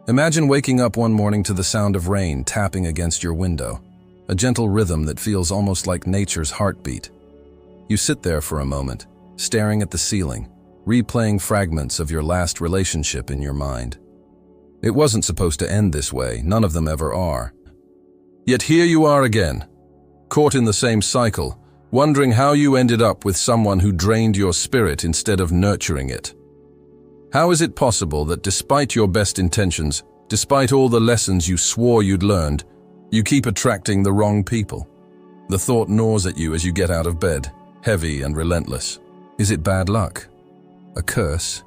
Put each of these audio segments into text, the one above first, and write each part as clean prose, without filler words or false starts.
Imagine waking up one morning to the sound of rain tapping against your window, a gentle rhythm that feels almost like nature's heartbeat. You sit there for a moment, staring at the ceiling, replaying fragments of your last relationship in your mind. It wasn't supposed to end this way, none of them ever are. Yet here you are again, caught in the same cycle, wondering how you ended up with someone who drained your spirit instead of nurturing it. How is it possible that despite your best intentions, despite all the lessons you swore you'd learned, you keep attracting the wrong people? The thought gnaws at you as you get out of bed, heavy and relentless. Is it bad luck? A curse?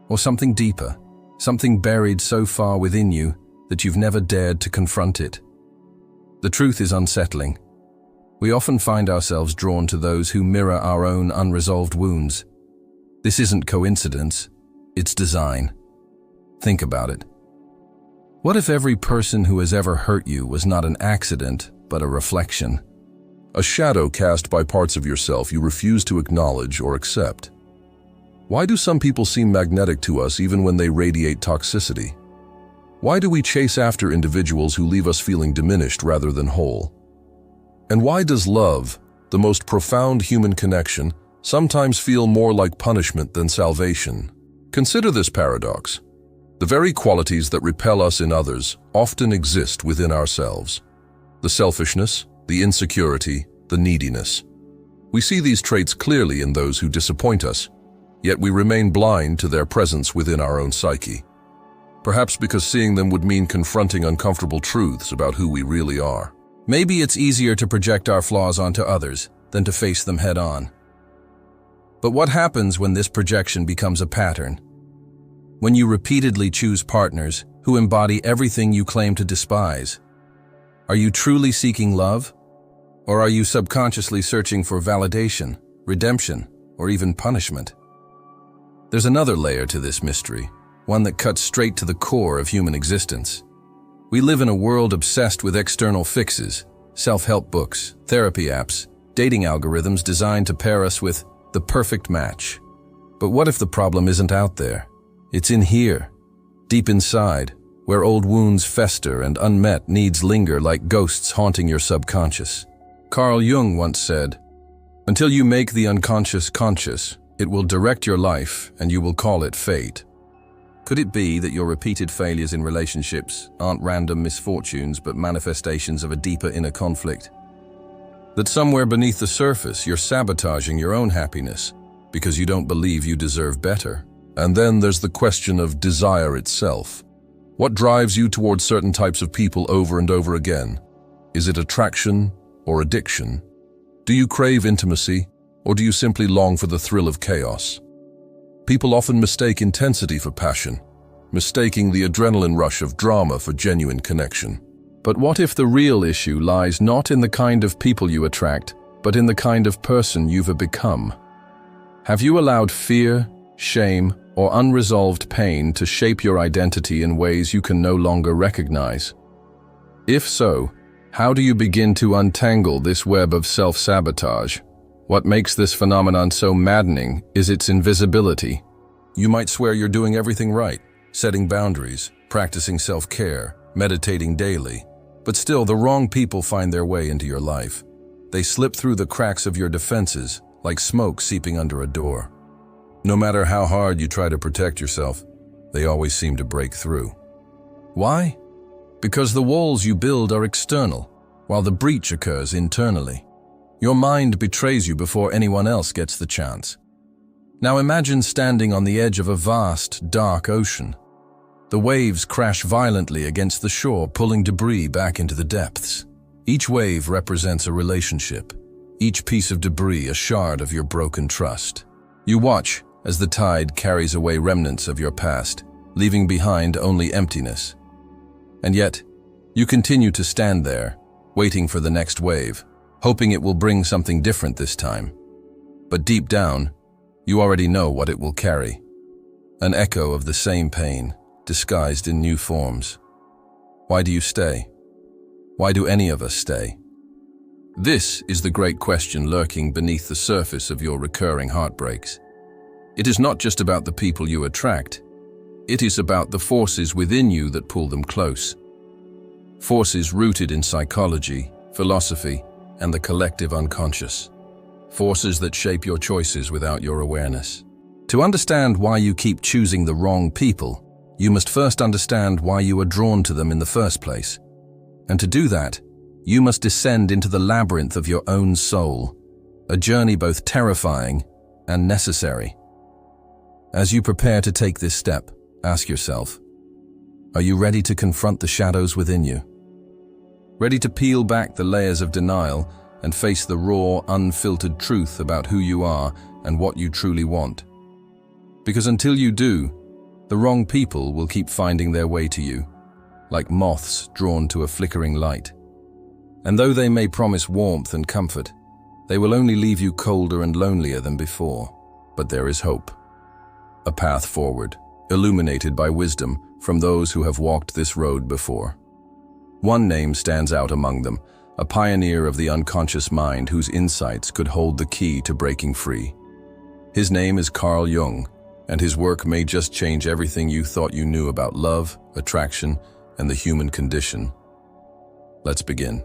Or something deeper, something buried so far within you that you've never dared to confront it? The truth is unsettling. We often find ourselves drawn to those who mirror our own unresolved wounds. This isn't coincidence. It's design. Think about it. What if every person who has ever hurt you was not an accident, but a reflection? A shadow cast by parts of yourself you refuse to acknowledge or accept. Why do some people seem magnetic to us even when they radiate toxicity? Why do we chase after individuals who leave us feeling diminished rather than whole? And why does love, the most profound human connection, sometimes feel more like punishment than salvation? Consider this paradox. The very qualities that repel us in others often exist within ourselves. The selfishness, the insecurity, the neediness. We see these traits clearly in those who disappoint us, yet we remain blind to their presence within our own psyche. Perhaps because seeing them would mean confronting uncomfortable truths about who we really are. Maybe it's easier to project our flaws onto others than to face them head on. But what happens when this projection becomes a pattern? When you repeatedly choose partners who embody everything you claim to despise? Are you truly seeking love? Or are you subconsciously searching for validation, redemption, or even punishment? There's another layer to this mystery, one that cuts straight to the core of human existence. We live in a world obsessed with external fixes, self-help books, therapy apps, dating algorithms designed to pair us with the perfect match. But what if the problem isn't out there? It's in here, deep inside, where old wounds fester and unmet needs linger like ghosts haunting your subconscious. Carl Jung once said, "Until you make the unconscious conscious, it will direct your life and you will call it fate." Could it be that your repeated failures in relationships aren't random misfortunes but manifestations of a deeper inner conflict? That somewhere beneath the surface you're sabotaging your own happiness because you don't believe you deserve better? And then there's the question of desire itself. What drives you towards certain types of people over and over again? Is it attraction or addiction? Do you crave intimacy, or do you simply long for the thrill of chaos? People often mistake intensity for passion, mistaking the adrenaline rush of drama for genuine connection. But what if the real issue lies not in the kind of people you attract, but in the kind of person you've become? Have you allowed fear, shame, or unresolved pain to shape your identity in ways you can no longer recognize? If so, how do you begin to untangle this web of self-sabotage? What makes this phenomenon so maddening is its invisibility. You might swear you're doing everything right, setting boundaries, practicing self-care, meditating daily, but still the wrong people find their way into your life. They slip through the cracks of your defenses like smoke seeping under a door. No matter how hard you try to protect yourself, they always seem to break through. Why? Because the walls you build are external, while the breach occurs internally. Your mind betrays you before anyone else gets the chance. Now imagine standing on the edge of a vast, dark ocean. The waves crash violently against the shore, pulling debris back into the depths. Each wave represents a relationship, each piece of debris a shard of your broken trust. You watch as the tide carries away remnants of your past, leaving behind only emptiness. And yet, you continue to stand there, waiting for the next wave, hoping it will bring something different this time. But deep down, you already know what it will carry. An echo of the same pain, disguised in new forms. Why do you stay? Why do any of us stay? This is the great question lurking beneath the surface of your recurring heartbreaks. It is not just about the people you attract. It is about the forces within you that pull them close. Forces rooted in psychology, philosophy, and the collective unconscious. Forces that shape your choices without your awareness. To understand why you keep choosing the wrong people, you must first understand why you are drawn to them in the first place. And to do that, you must descend into the labyrinth of your own soul, a journey both terrifying and necessary. As you prepare to take this step, ask yourself, are you ready to confront the shadows within you? Ready to peel back the layers of denial and face the raw, unfiltered truth about who you are and what you truly want? Because until you do, the wrong people will keep finding their way to you, like moths drawn to a flickering light. And though they may promise warmth and comfort, they will only leave you colder and lonelier than before. But there is hope. A path forward, illuminated by wisdom from those who have walked this road before. One name stands out among them, a pioneer of the unconscious mind whose insights could hold the key to breaking free. His name is Carl Jung, and his work may just change everything you thought you knew about love, attraction, and the human condition. Let's begin.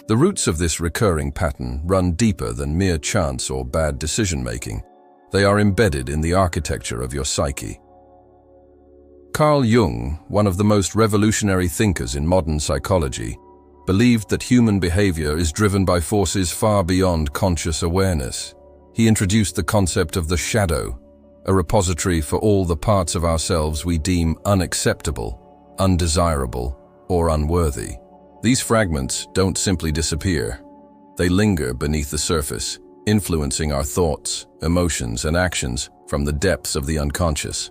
The roots of this recurring pattern run deeper than mere chance or bad decision-making. They are embedded in the architecture of your psyche. Carl Jung, one of the most revolutionary thinkers in modern psychology, believed that human behavior is driven by forces far beyond conscious awareness. He introduced the concept of the shadow, a repository for all the parts of ourselves we deem unacceptable, undesirable, or unworthy. These fragments don't simply disappear. They linger beneath the surface, influencing our thoughts, emotions, and actions from the depths of the unconscious.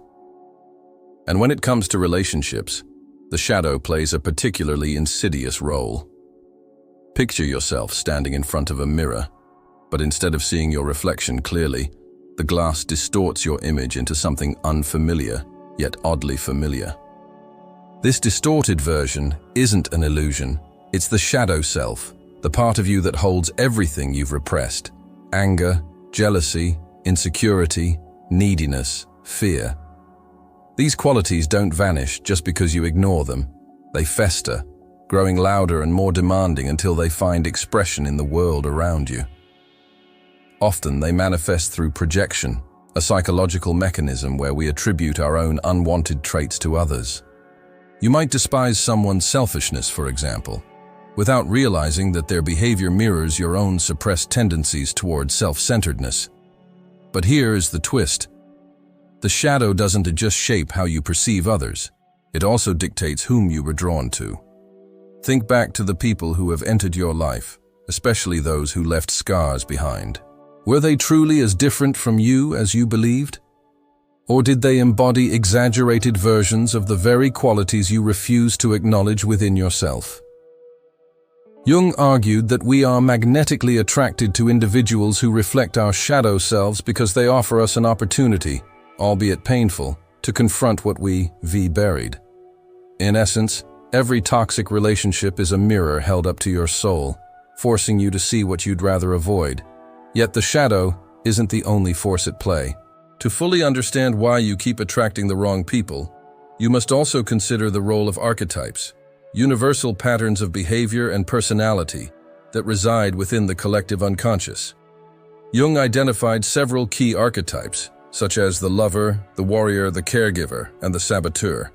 And when it comes to relationships, the shadow plays a particularly insidious role. Picture yourself standing in front of a mirror, but instead of seeing your reflection clearly, the glass distorts your image into something unfamiliar, yet oddly familiar. This distorted version isn't an illusion, it's the shadow self, the part of you that holds everything you've repressed: anger, jealousy, insecurity, neediness, fear. These qualities don't vanish just because you ignore them. They fester, growing louder and more demanding until they find expression in the world around you. Often they manifest through projection, a psychological mechanism where we attribute our own unwanted traits to others. You might despise someone's selfishness, for example, without realizing that their behavior mirrors your own suppressed tendencies towards self-centeredness. But here is the twist. The shadow doesn't just shape how you perceive others, it also dictates whom you were drawn to. Think back to the people who have entered your life, especially those who left scars behind. Were they truly as different from you as you believed? Or did they embody exaggerated versions of the very qualities you refuse to acknowledge within yourself? Jung argued that we are magnetically attracted to individuals who reflect our shadow selves because they offer us an opportunity, albeit painful, to confront what we buried. In essence, every toxic relationship is a mirror held up to your soul, forcing you to see what you'd rather avoid. Yet the shadow isn't the only force at play. To fully understand why you keep attracting the wrong people, you must also consider the role of archetypes, universal patterns of behavior and personality that reside within the collective unconscious. Jung identified several key archetypes, such as the lover, the warrior, the caregiver, and the saboteur,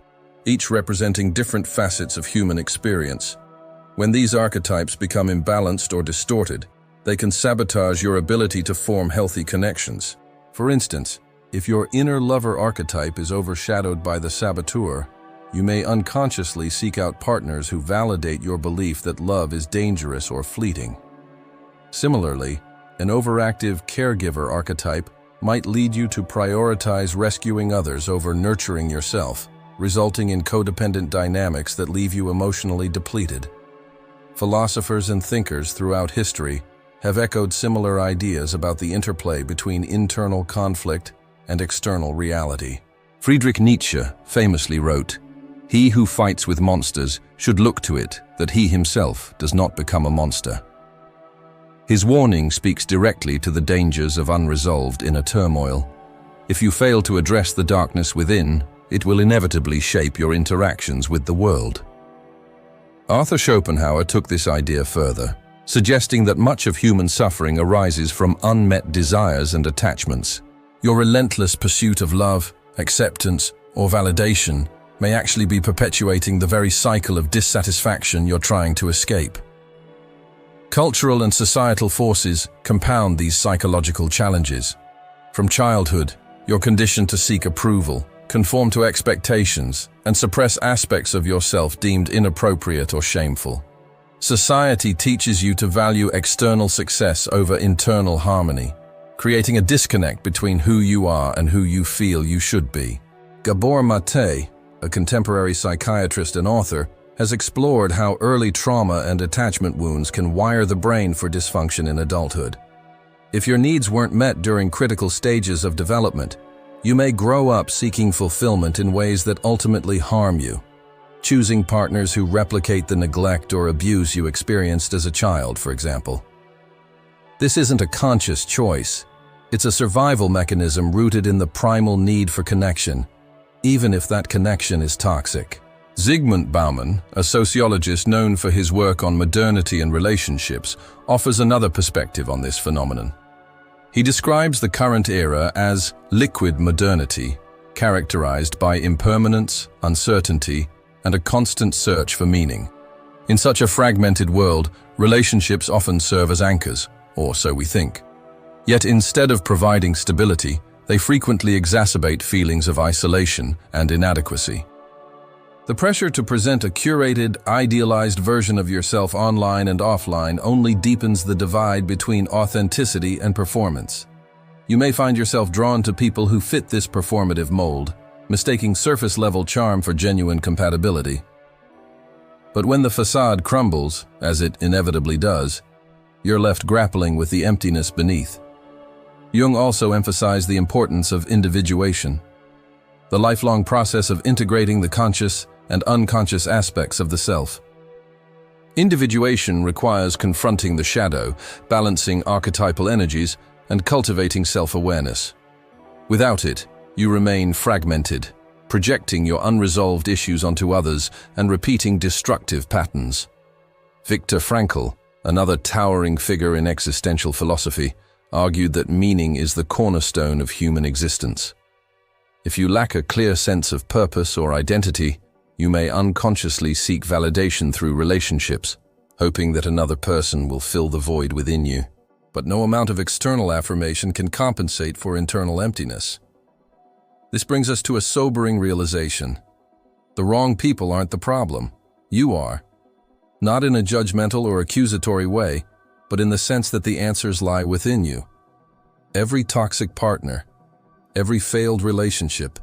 each representing different facets of human experience. When these archetypes become imbalanced or distorted, they can sabotage your ability to form healthy connections. For instance, if your inner lover archetype is overshadowed by the saboteur, you may unconsciously seek out partners who validate your belief that love is dangerous or fleeting. Similarly, an overactive caregiver archetype might lead you to prioritize rescuing others over nurturing yourself, resulting in codependent dynamics that leave you emotionally depleted. Philosophers and thinkers throughout history have echoed similar ideas about the interplay between internal conflict and external reality. Friedrich Nietzsche famously wrote, "He who fights with monsters should look to it that he himself does not become a monster." His warning speaks directly to the dangers of unresolved inner turmoil. If you fail to address the darkness within, it will inevitably shape your interactions with the world. Arthur Schopenhauer took this idea further, suggesting that much of human suffering arises from unmet desires and attachments. Your relentless pursuit of love, acceptance, or validation may actually be perpetuating the very cycle of dissatisfaction you're trying to escape. Cultural and societal forces compound these psychological challenges. From childhood, you're conditioned to seek approval, conform to expectations, and suppress aspects of yourself deemed inappropriate or shameful. Society teaches you to value external success over internal harmony, creating a disconnect between who you are and who you feel you should be. Gabor Mate, a contemporary psychiatrist and author, has explored how early trauma and attachment wounds can wire the brain for dysfunction in adulthood. If your needs weren't met during critical stages of development, you may grow up seeking fulfillment in ways that ultimately harm you, choosing partners who replicate the neglect or abuse you experienced as a child, for example. This isn't a conscious choice. It's a survival mechanism rooted in the primal need for connection, even if that connection is toxic. Zygmunt Bauman, a sociologist known for his work on modernity and relationships, offers another perspective on this phenomenon. He describes the current era as liquid modernity, characterized by impermanence, uncertainty, and a constant search for meaning. In such a fragmented world, relationships often serve as anchors, or so we think. Yet instead of providing stability, they frequently exacerbate feelings of isolation and inadequacy. The pressure to present a curated, idealized version of yourself online and offline only deepens the divide between authenticity and performance. You may find yourself drawn to people who fit this performative mold, mistaking surface-level charm for genuine compatibility. But when the facade crumbles, as it inevitably does, you're left grappling with the emptiness beneath. Jung also emphasized the importance of individuation, the lifelong process of integrating the conscious and unconscious aspects of the self. Individuation requires confronting the shadow, balancing archetypal energies, and cultivating self-awareness. Without it, you remain fragmented, projecting your unresolved issues onto others and repeating destructive patterns. Viktor Frankl, another towering figure in existential philosophy, argued that meaning is the cornerstone of human existence. If you lack a clear sense of purpose or identity, you may unconsciously seek validation through relationships, hoping that another person will fill the void within you. But no amount of external affirmation can compensate for internal emptiness. This brings us to a sobering realization. The wrong people aren't the problem. You are. Not in a judgmental or accusatory way, but in the sense that the answers lie within you. Every toxic partner, every failed relationship,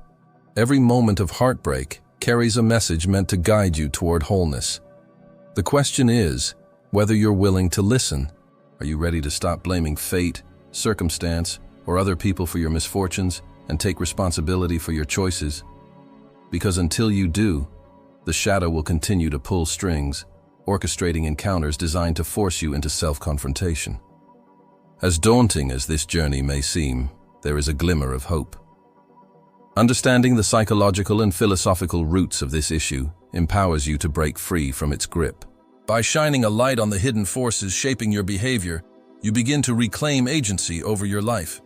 every moment of heartbreak carries a message meant to guide you toward wholeness. The question is whether you're willing to listen. Are you ready to stop blaming fate, circumstance, or other people for your misfortunes and take responsibility for your choices? Because until you do, the shadow will continue to pull strings, orchestrating encounters designed to force you into self-confrontation. As daunting as this journey may seem, there is a glimmer of hope. Understanding the psychological and philosophical roots of this issue empowers you to break free from its grip. By shining a light on the hidden forces shaping your behavior, you begin to reclaim agency over your life.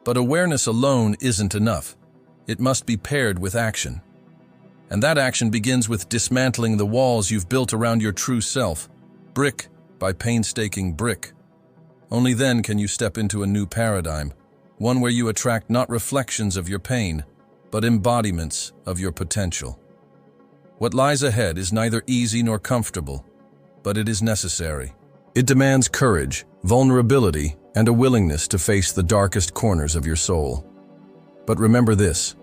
But awareness alone isn't enough. It must be paired with action. And that action begins with dismantling the walls you've built around your true self, brick by painstaking brick. Only then can you step into a new paradigm, one where you attract not reflections of your pain, but embodiments of your potential. What lies ahead is neither easy nor comfortable, but it is necessary. It demands courage, vulnerability, and a willingness to face the darkest corners of your soul. But remember this: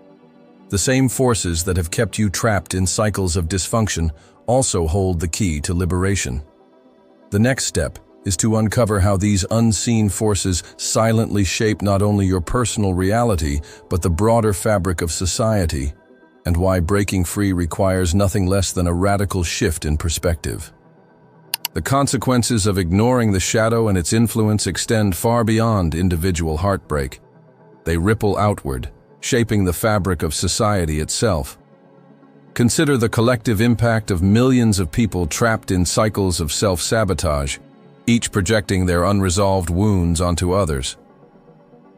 the same forces that have kept you trapped in cycles of dysfunction also hold the key to liberation. The next step is to uncover how these unseen forces silently shape not only your personal reality, but the broader fabric of society, and why breaking free requires nothing less than a radical shift in perspective. The consequences of ignoring the shadow and its influence extend far beyond individual heartbreak. They ripple outward, shaping the fabric of society itself. Consider the collective impact of millions of people trapped in cycles of self-sabotage, each projecting their unresolved wounds onto others.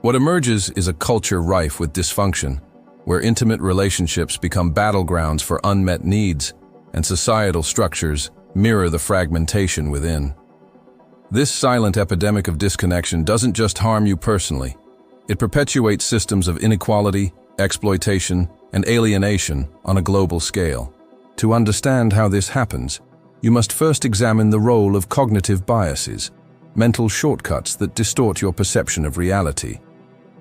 What emerges is a culture rife with dysfunction, where intimate relationships become battlegrounds for unmet needs, and societal structures mirror the fragmentation within. This silent epidemic of disconnection doesn't just harm you personally. It perpetuates systems of inequality, exploitation, and alienation on a global scale. To understand how this happens, you must first examine the role of cognitive biases, mental shortcuts that distort your perception of reality.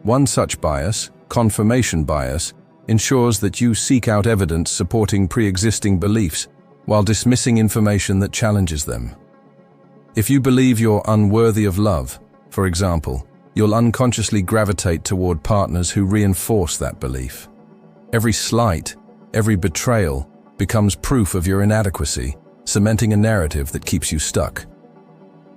One such bias, confirmation bias, ensures that you seek out evidence supporting pre-existing beliefs while dismissing information that challenges them. If you believe you're unworthy of love, for example, you'll unconsciously gravitate toward partners who reinforce that belief. Every slight, every betrayal becomes proof of your inadequacy, cementing a narrative that keeps you stuck.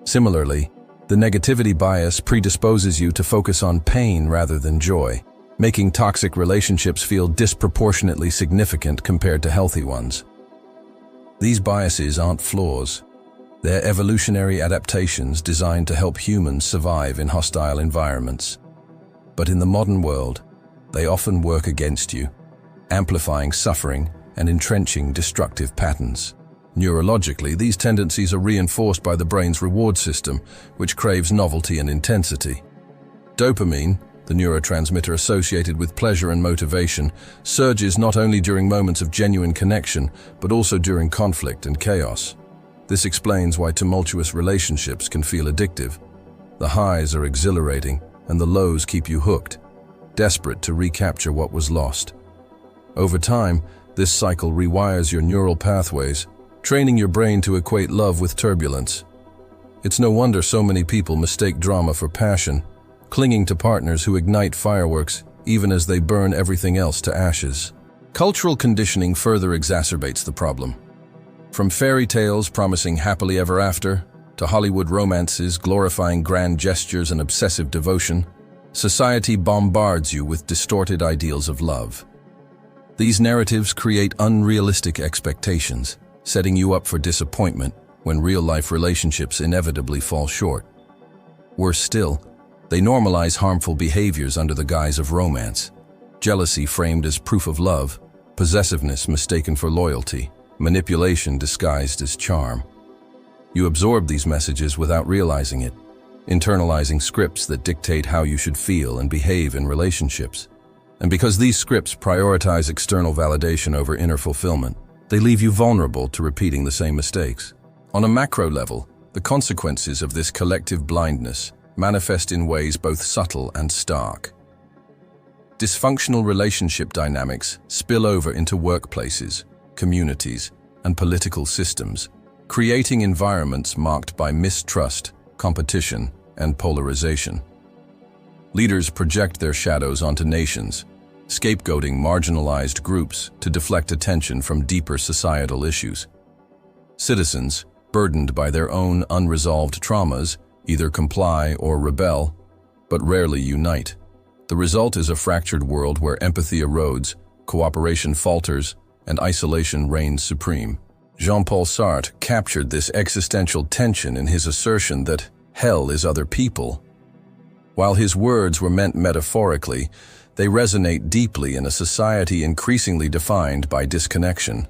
Similarly, the negativity bias predisposes you to focus on pain rather than joy, making toxic relationships feel disproportionately significant compared to healthy ones. These biases aren't flaws. They're evolutionary adaptations designed to help humans survive in hostile environments. But in the modern world, they often work against you, amplifying suffering and entrenching destructive patterns. Neurologically, these tendencies are reinforced by the brain's reward system, which craves novelty and intensity. Dopamine, the neurotransmitter associated with pleasure and motivation, surges not only during moments of genuine connection, but also during conflict and chaos. This explains why tumultuous relationships can feel addictive. The highs are exhilarating, and the lows keep you hooked, desperate to recapture what was lost. Over time, this cycle rewires your neural pathways, training your brain to equate love with turbulence. It's no wonder so many people mistake drama for passion, clinging to partners who ignite fireworks even as they burn everything else to ashes. Cultural conditioning further exacerbates the problem. From fairy tales promising happily ever after, to Hollywood romances glorifying grand gestures and obsessive devotion, society bombards you with distorted ideals of love. These narratives create unrealistic expectations, setting you up for disappointment when real-life relationships inevitably fall short. Worse still, they normalize harmful behaviors under the guise of romance. Jealousy framed as proof of love, possessiveness mistaken for loyalty, manipulation disguised as charm. You absorb these messages without realizing it, internalizing scripts that dictate how you should feel and behave in relationships. And because these scripts prioritize external validation over inner fulfillment, they leave you vulnerable to repeating the same mistakes. On a macro level, the consequences of this collective blindness manifest in ways both subtle and stark. Dysfunctional relationship dynamics spill over into workplaces, communities, and political systems, creating environments marked by mistrust, competition, and polarization. Leaders project their shadows onto nations, scapegoating marginalized groups to deflect attention from deeper societal issues. Citizens, burdened by their own unresolved traumas, either comply or rebel, but rarely unite. The result is a fractured world where empathy erodes, cooperation falters, and isolation reigns supreme. Jean-Paul Sartre captured this existential tension in his assertion that hell is other people. While his words were meant metaphorically, they resonate deeply in a society increasingly defined by disconnection.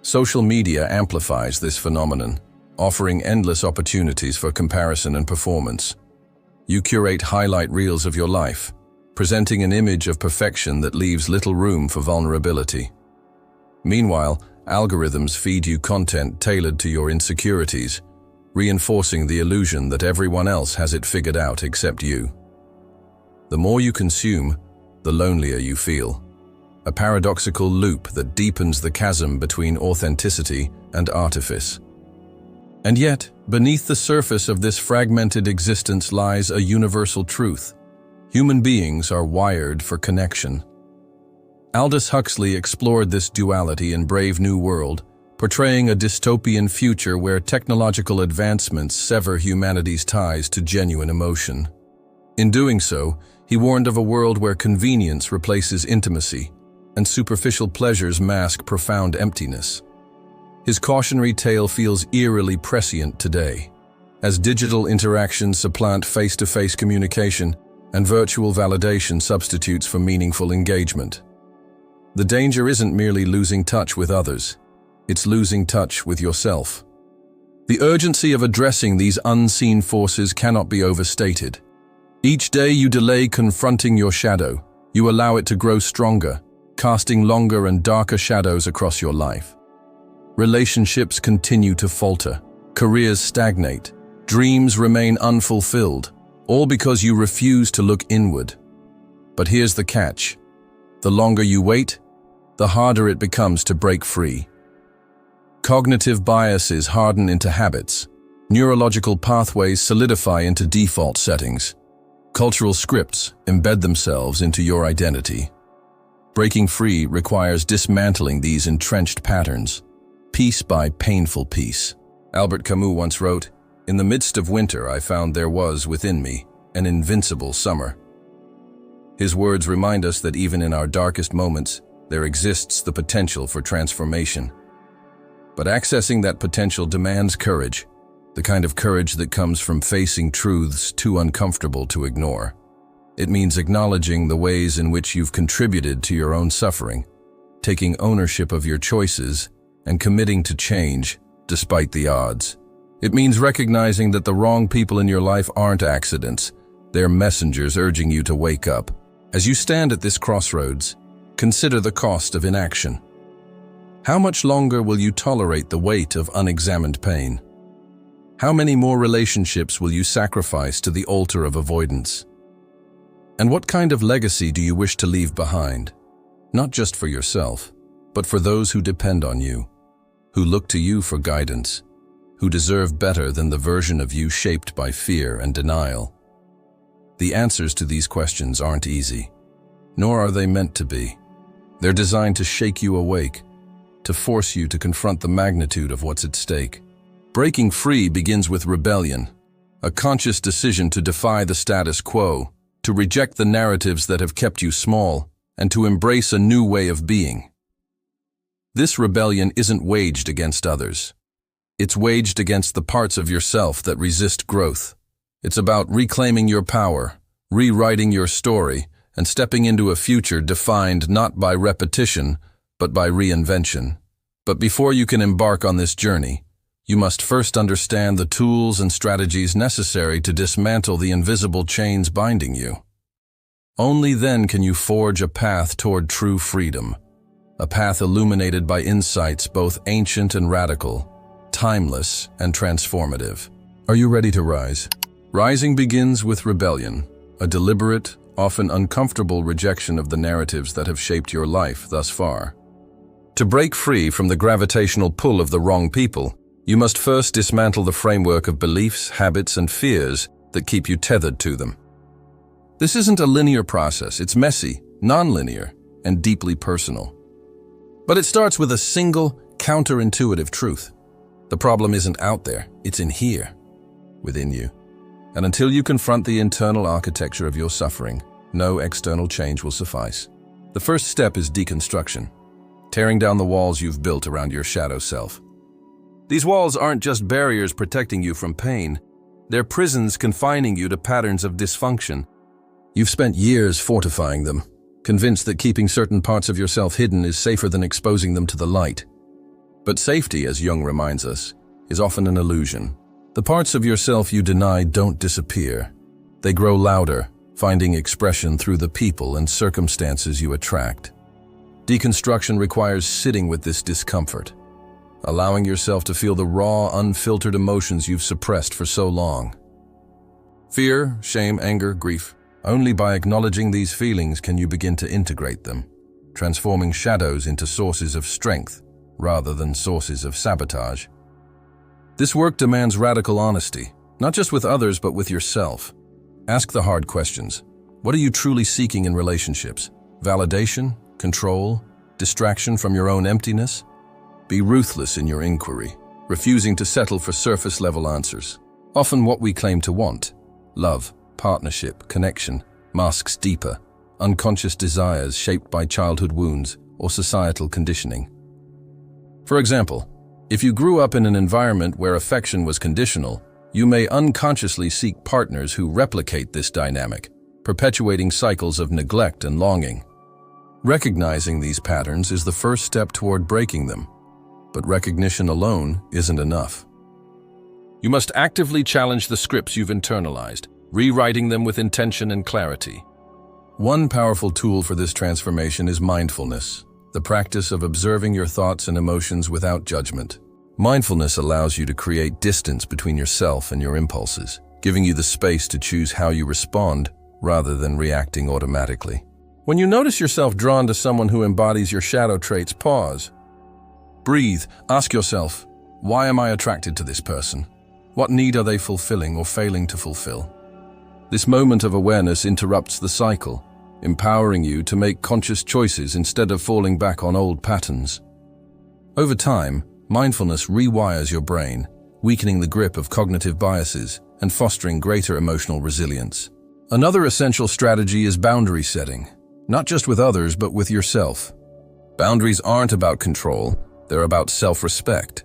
Social media amplifies this phenomenon, offering endless opportunities for comparison and performance. You curate highlight reels of your life, presenting an image of perfection that leaves little room for vulnerability. Meanwhile, algorithms feed you content tailored to your insecurities, reinforcing the illusion that everyone else has it figured out except you. The more you consume, the lonelier you feel, a paradoxical loop that deepens the chasm between authenticity and artifice. And yet, beneath the surface of this fragmented existence lies a universal truth. Human beings are wired for connection. Aldous Huxley explored this duality in Brave New World, portraying a dystopian future where technological advancements sever humanity's ties to genuine emotion. In doing so, He warned of a world where convenience replaces intimacy and superficial pleasures mask profound emptiness. His cautionary tale feels eerily prescient today, as digital interactions supplant face-to-face communication and virtual validation substitutes for meaningful engagement. The danger isn't merely losing touch with others, it's losing touch with yourself. The urgency of addressing these unseen forces cannot be overstated. Each day you delay confronting your shadow, you allow it to grow stronger, casting longer and darker shadows across your life. Relationships continue to falter, careers stagnate, dreams remain unfulfilled, all because you refuse to look inward. But here's the catch. The longer you wait, the harder it becomes to break free. Cognitive biases harden into habits. Neurological pathways solidify into default settings. Cultural scripts embed themselves into your identity. Breaking free requires dismantling these entrenched patterns, piece by painful piece. Albert Camus once wrote, "In the midst of winter I found there was within me an invincible summer." His words remind us that even in our darkest moments, there exists the potential for transformation. But accessing that potential demands courage, the kind of courage that comes from facing truths too uncomfortable to ignore. It means acknowledging the ways in which you've contributed to your own suffering, taking ownership of your choices, and committing to change despite the odds. It means recognizing that the wrong people in your life aren't accidents, they're messengers urging you to wake up. As you stand at this crossroads, consider the cost of inaction. How much longer will you tolerate the weight of unexamined pain? How many more relationships will you sacrifice to the altar of avoidance? And what kind of legacy do you wish to leave behind? Not just for yourself, but for those who depend on you, who look to you for guidance, who deserve better than the version of you shaped by fear and denial. The answers to these questions aren't easy, nor are they meant to be. They're designed to shake you awake, to force you to confront the magnitude of what's at stake. Breaking free begins with rebellion, a conscious decision to defy the status quo, to reject the narratives that have kept you small, and to embrace a new way of being. This rebellion isn't waged against others. It's waged against the parts of yourself that resist growth. It's about reclaiming your power, rewriting your story, and stepping into a future defined not by repetition, but by reinvention. But before you can embark on this journey, you must first understand the tools and strategies necessary to dismantle the invisible chains binding you. Only then can you forge a path toward true freedom, a path illuminated by insights both ancient and radical, timeless and transformative. Are you ready to rise? Rising begins with rebellion, a deliberate, often uncomfortable rejection of the narratives that have shaped your life thus far. To break free from the gravitational pull of the wrong people, you must first dismantle the framework of beliefs, habits, and fears that keep you tethered to them. This isn't a linear process. It's messy, non-linear, and deeply personal. But it starts with a single, counterintuitive truth. The problem isn't out there, it's in here, within you. And until you confront the internal architecture of your suffering, no external change will suffice. The first step is deconstruction, tearing down the walls you've built around your shadow self. These walls aren't just barriers protecting you from pain, they're prisons confining you to patterns of dysfunction. You've spent years fortifying them, convinced that keeping certain parts of yourself hidden is safer than exposing them to the light. But safety, as Jung reminds us, is often an illusion. The parts of yourself you deny don't disappear. They grow louder, finding expression through the people and circumstances you attract. Deconstruction requires sitting with this discomfort, allowing yourself to feel the raw, unfiltered emotions you've suppressed for so long. Fear, shame, anger, grief. Only by acknowledging these feelings can you begin to integrate them, transforming shadows into sources of strength rather than sources of sabotage. This work demands radical honesty, not just with others but with yourself. Ask the hard questions. What are you truly seeking in relationships? Validation? Control? Distraction from your own emptiness? Be ruthless in your inquiry, refusing to settle for surface-level answers. Often what we claim to want, love, partnership, connection, masks deeper, unconscious desires shaped by childhood wounds or societal conditioning. For example, if you grew up in an environment where affection was conditional, you may unconsciously seek partners who replicate this dynamic, perpetuating cycles of neglect and longing. Recognizing these patterns is the first step toward breaking them, but recognition alone isn't enough. You must actively challenge the scripts you've internalized, rewriting them with intention and clarity. One powerful tool for this transformation is mindfulness, the practice of observing your thoughts and emotions without judgment. Mindfulness allows you to create distance between yourself and your impulses, giving you the space to choose how you respond rather than reacting automatically. When you notice yourself drawn to someone who embodies your shadow traits, pause. Breathe. Ask yourself, why am I attracted to this person? What need are they fulfilling or failing to fulfill? This moment of awareness interrupts the cycle, empowering you to make conscious choices instead of falling back on old patterns. Over time, mindfulness rewires your brain, weakening the grip of cognitive biases and fostering greater emotional resilience. Another essential strategy is boundary setting, not just with others but with yourself. Boundaries aren't about control, they're about self-respect.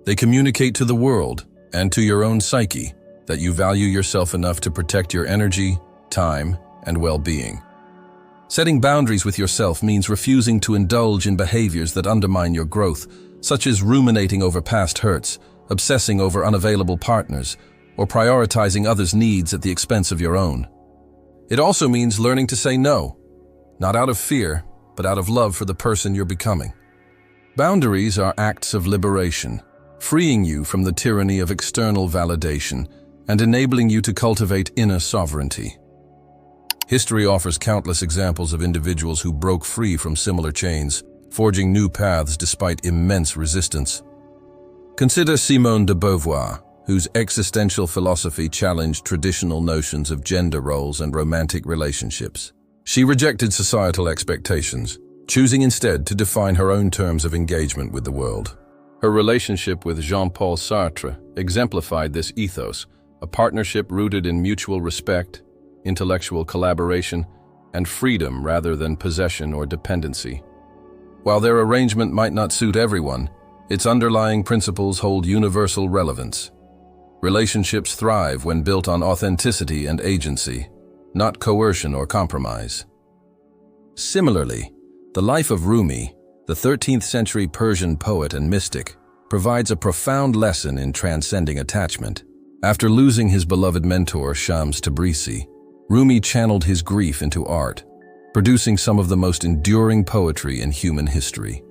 They communicate to the world and to your own psyche that you value yourself enough to protect your energy, time, and well-being. Setting boundaries with yourself means refusing to indulge in behaviors that undermine your growth, such as ruminating over past hurts, obsessing over unavailable partners, or prioritizing others' needs at the expense of your own. It also means learning to say no, not out of fear, but out of love for the person you're becoming. Boundaries are acts of liberation, freeing you from the tyranny of external validation and enabling you to cultivate inner sovereignty. History offers countless examples of individuals who broke free from similar chains, forging new paths despite immense resistance. Consider Simone de Beauvoir, whose existential philosophy challenged traditional notions of gender roles and romantic relationships. She rejected societal expectations, choosing instead to define her own terms of engagement with the world. Her relationship with Jean-Paul Sartre exemplified this ethos, a partnership rooted in mutual respect, intellectual collaboration, and freedom rather than possession or dependency. While their arrangement might not suit everyone, its underlying principles hold universal relevance. Relationships thrive when built on authenticity and agency, not coercion or compromise. Similarly, the life of Rumi, the 13th century Persian poet and mystic, provides a profound lesson in transcending attachment. After losing his beloved mentor Shams Tabrizi, Rumi channeled his grief into art, producing some of the most enduring poetry in human history.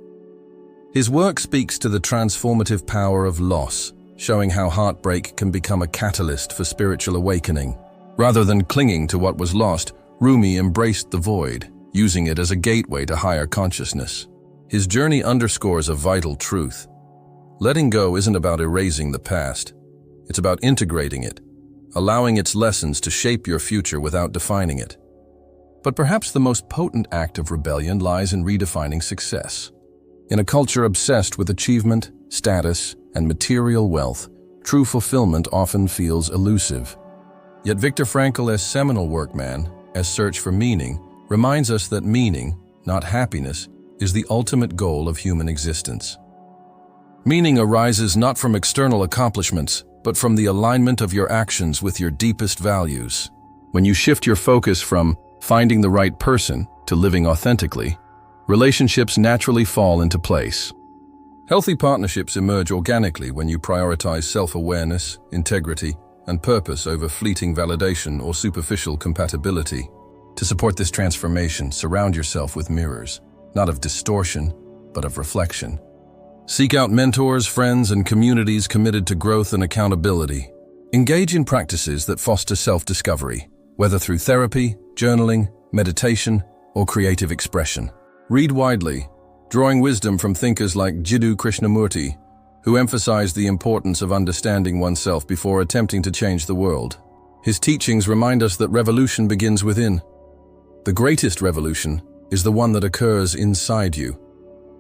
His work speaks to the transformative power of loss, showing how heartbreak can become a catalyst for spiritual awakening. Rather than clinging to what was lost, Rumi embraced the void, using it as a gateway to higher consciousness. His journey underscores a vital truth. Letting go isn't about erasing the past. It's about integrating it, allowing its lessons to shape your future without defining it. But perhaps the most potent act of rebellion lies in redefining success. In a culture obsessed with achievement, status, and material wealth, true fulfillment often feels elusive. Yet Viktor Frankl's seminal work, Man's Search for Meaning, reminds us that meaning, not happiness, is the ultimate goal of human existence. Meaning arises not from external accomplishments, but from the alignment of your actions with your deepest values. When you shift your focus from finding the right person to living authentically, relationships naturally fall into place. Healthy partnerships emerge organically when you prioritize self-awareness, integrity, and purpose over fleeting validation or superficial compatibility. To support this transformation, surround yourself with mirrors, not of distortion, but of reflection. Seek out mentors, friends, and communities committed to growth and accountability. Engage in practices that foster self-discovery, whether through therapy, journaling, meditation, or creative expression. Read widely, drawing wisdom from thinkers like Jiddu Krishnamurti, who emphasized the importance of understanding oneself before attempting to change the world. His teachings remind us that revolution begins within. The greatest revolution is the one that occurs inside you.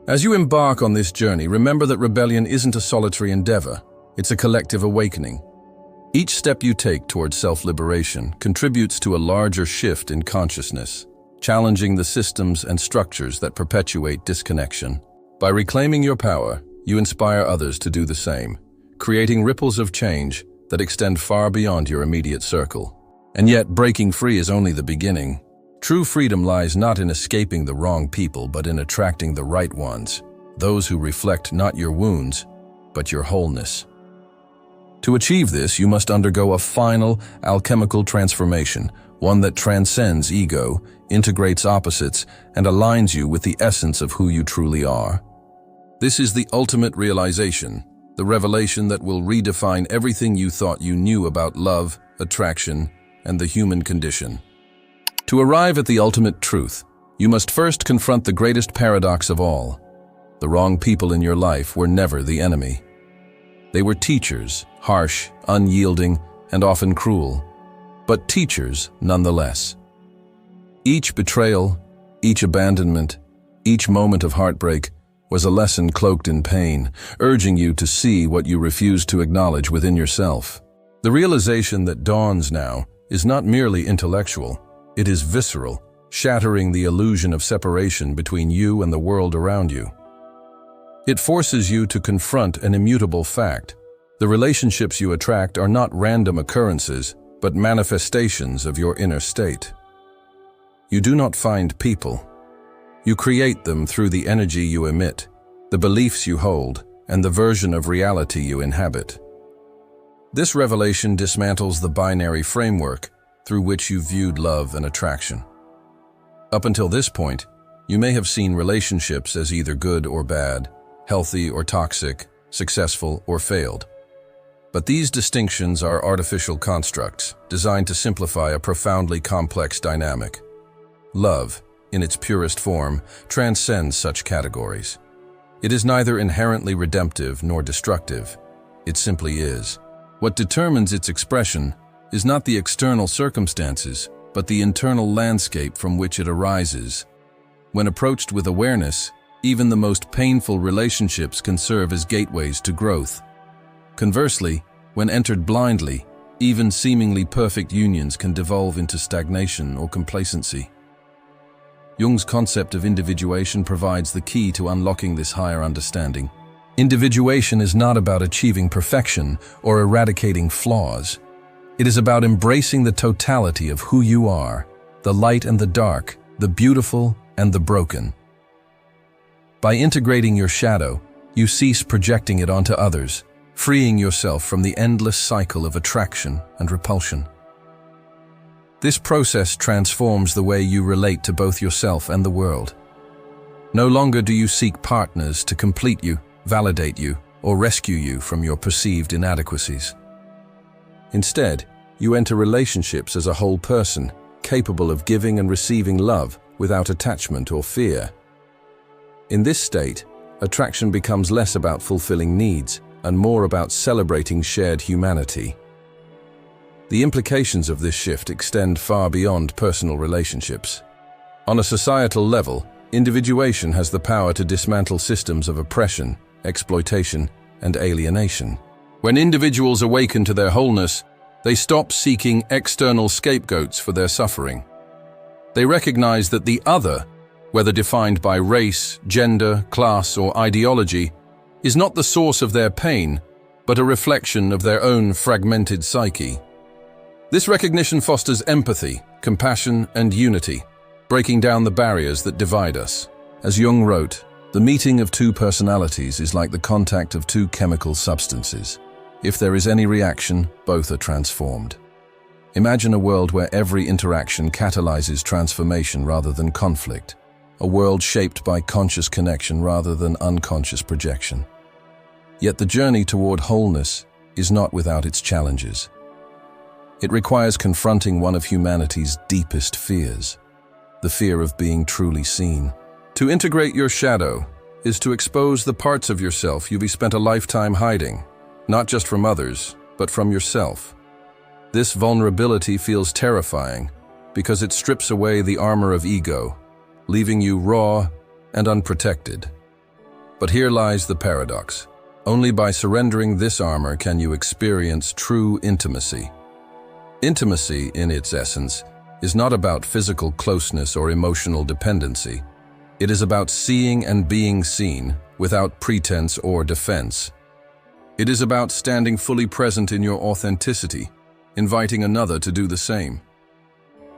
As you embark on this journey, remember that rebellion isn't a solitary endeavor, it's a collective awakening. Each step you take towards self-liberation contributes to a larger shift in consciousness, challenging the systems and structures that perpetuate disconnection. By reclaiming your power, you inspire others to do the same, creating ripples of change that extend far beyond your immediate circle. And yet, breaking free is only the beginning. True freedom lies not in escaping the wrong people, but in attracting the right ones, those who reflect not your wounds, but your wholeness. To achieve this, you must undergo a final, alchemical transformation, one that transcends ego, integrates opposites, and aligns you with the essence of who you truly are. This is the ultimate realization, the revelation that will redefine everything you thought you knew about love, attraction, and the human condition. To arrive at the ultimate truth, you must first confront the greatest paradox of all. The wrong people in your life were never the enemy. They were teachers, harsh, unyielding, and often cruel, but teachers nonetheless. Each betrayal, each abandonment, each moment of heartbreak was a lesson cloaked in pain, urging you to see what you refused to acknowledge within yourself. The realization that dawns now is not merely intellectual, it is visceral, shattering the illusion of separation between you and the world around you. It forces you to confront an immutable fact. The relationships you attract are not random occurrences, but manifestations of your inner state. You do not find people. You create them through the energy you emit, the beliefs you hold, and the version of reality you inhabit. This revelation dismantles the binary framework through which you viewed love and attraction. Up until this point, you may have seen relationships as either good or bad, healthy or toxic, successful or failed. But these distinctions are artificial constructs designed to simplify a profoundly complex dynamic. Love, in its purest form, transcends such categories. It is neither inherently redemptive nor destructive. It simply is. What determines its expression is not the external circumstances, but the internal landscape from which it arises. When approached with awareness, even the most painful relationships can serve as gateways to growth. Conversely, when entered blindly, even seemingly perfect unions can devolve into stagnation or complacency. Jung's concept of individuation provides the key to unlocking this higher understanding. Individuation is not about achieving perfection or eradicating flaws. It is about embracing the totality of who you are, the light and the dark, the beautiful and the broken. By integrating your shadow, you cease projecting it onto others, freeing yourself from the endless cycle of attraction and repulsion. This process transforms the way you relate to both yourself and the world. No longer do you seek partners to complete you, validate you, or rescue you from your perceived inadequacies. Instead, you enter relationships as a whole person, capable of giving and receiving love without attachment or fear. In this state, attraction becomes less about fulfilling needs and more about celebrating shared humanity. The implications of this shift extend far beyond personal relationships. On a societal level, individuation has the power to dismantle systems of oppression, exploitation, and alienation. When individuals awaken to their wholeness, they stop seeking external scapegoats for their suffering. They recognize that the other, whether defined by race, gender, class, or ideology, is not the source of their pain, but a reflection of their own fragmented psyche. This recognition fosters empathy, compassion, and unity, breaking down the barriers that divide us. As Jung wrote, the meeting of two personalities is like the contact of two chemical substances. If there is any reaction, both are transformed. Imagine a world where every interaction catalyzes transformation rather than conflict, a world shaped by conscious connection rather than unconscious projection. Yet the journey toward wholeness is not without its challenges. It requires confronting one of humanity's deepest fears, the fear of being truly seen. To integrate your shadow is to expose the parts of yourself you've spent a lifetime hiding, not just from others, but from yourself. This vulnerability feels terrifying because it strips away the armor of ego, leaving you raw and unprotected. But here lies the paradox. Only by surrendering this armor can you experience true intimacy. Intimacy, in its essence, is not about physical closeness or emotional dependency. It is about seeing and being seen without pretense or defense. It is about standing fully present in your authenticity, inviting another to do the same.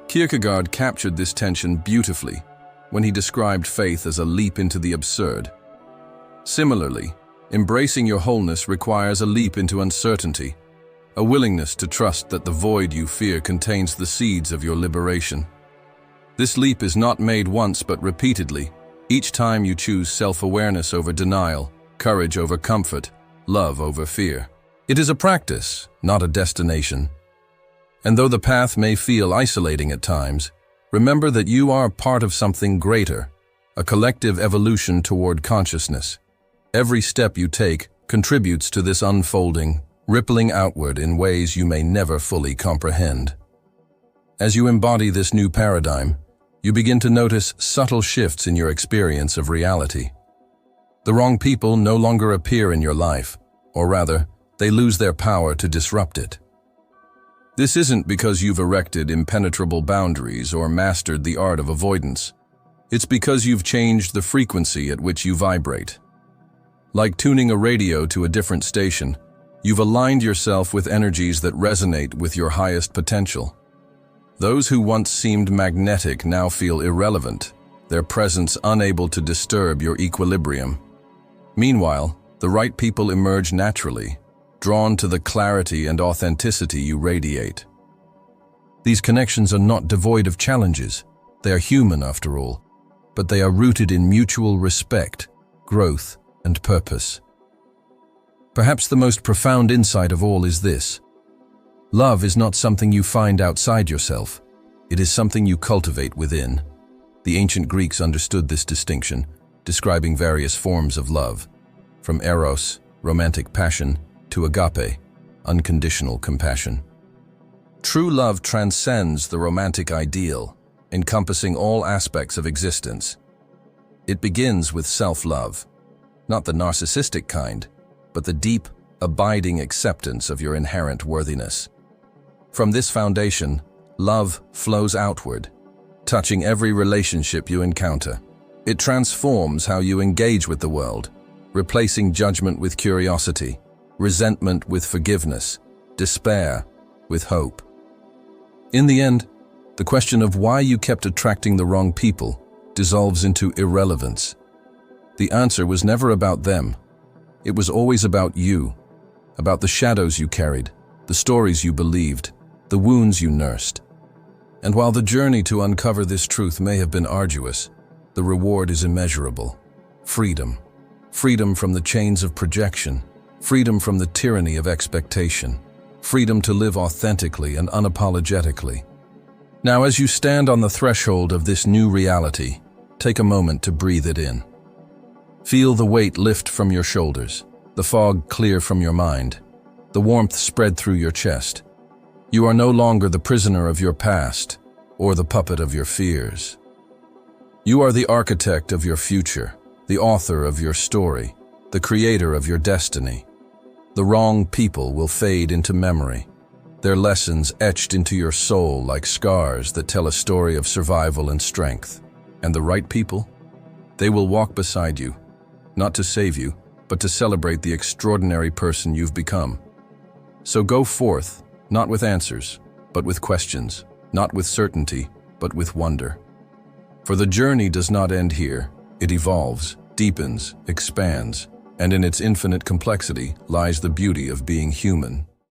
Kierkegaard captured this tension beautifully when he described faith as a leap into the absurd. Similarly, embracing your wholeness requires a leap into uncertainty, a willingness to trust that the void you fear contains the seeds of your liberation. This leap is not made once but repeatedly, each time you choose self-awareness over denial, courage over comfort, love over fear. It is a practice, not a destination. And though the path may feel isolating at times, remember that you are part of something greater, a collective evolution toward consciousness. Every step you take contributes to this unfolding, rippling outward in ways you may never fully comprehend. As you embody this new paradigm, you begin to notice subtle shifts in your experience of reality. The wrong people no longer appear in your life, or rather, they lose their power to disrupt it. This isn't because you've erected impenetrable boundaries or mastered the art of avoidance. It's because you've changed the frequency at which you vibrate. Like tuning a radio to a different station, you've aligned yourself with energies that resonate with your highest potential. Those who once seemed magnetic now feel irrelevant, their presence unable to disturb your equilibrium. Meanwhile, the right people emerge naturally, drawn to the clarity and authenticity you radiate. These connections are not devoid of challenges. They are human after all, but they are rooted in mutual respect, growth, and purpose. Perhaps the most profound insight of all is this: love is not something you find outside yourself. It is something you cultivate within. The ancient Greeks understood this distinction, describing various forms of love, from eros, romantic passion, to agape, unconditional compassion. True love transcends the romantic ideal, encompassing all aspects of existence. It begins with self-love, not the narcissistic kind, but the deep, abiding acceptance of your inherent worthiness. From this foundation, love flows outward, touching every relationship you encounter. It transforms how you engage with the world, replacing judgment with curiosity, resentment with forgiveness, despair with hope. In the end, the question of why you kept attracting the wrong people dissolves into irrelevance. The answer was never about them. It was always about you, about the shadows you carried, the stories you believed, the wounds you nursed. And while the journey to uncover this truth may have been arduous, the reward is immeasurable. Freedom. Freedom from the chains of projection. Freedom from the tyranny of expectation. Freedom to live authentically and unapologetically. Now, as you stand on the threshold of this new reality, take a moment to breathe it in. Feel the weight lift from your shoulders, the fog clear from your mind, the warmth spread through your chest. You are no longer the prisoner of your past or the puppet of your fears. You are the architect of your future, the author of your story, the creator of your destiny. The wrong people will fade into memory, their lessons etched into your soul like scars that tell a story of survival and strength. And the right people? They will walk beside you, not to save you, but to celebrate the extraordinary person you've become. So go forth, not with answers, but with questions, not with certainty, but with wonder. For the journey does not end here. It evolves, deepens, expands, and in its infinite complexity lies the beauty of being human.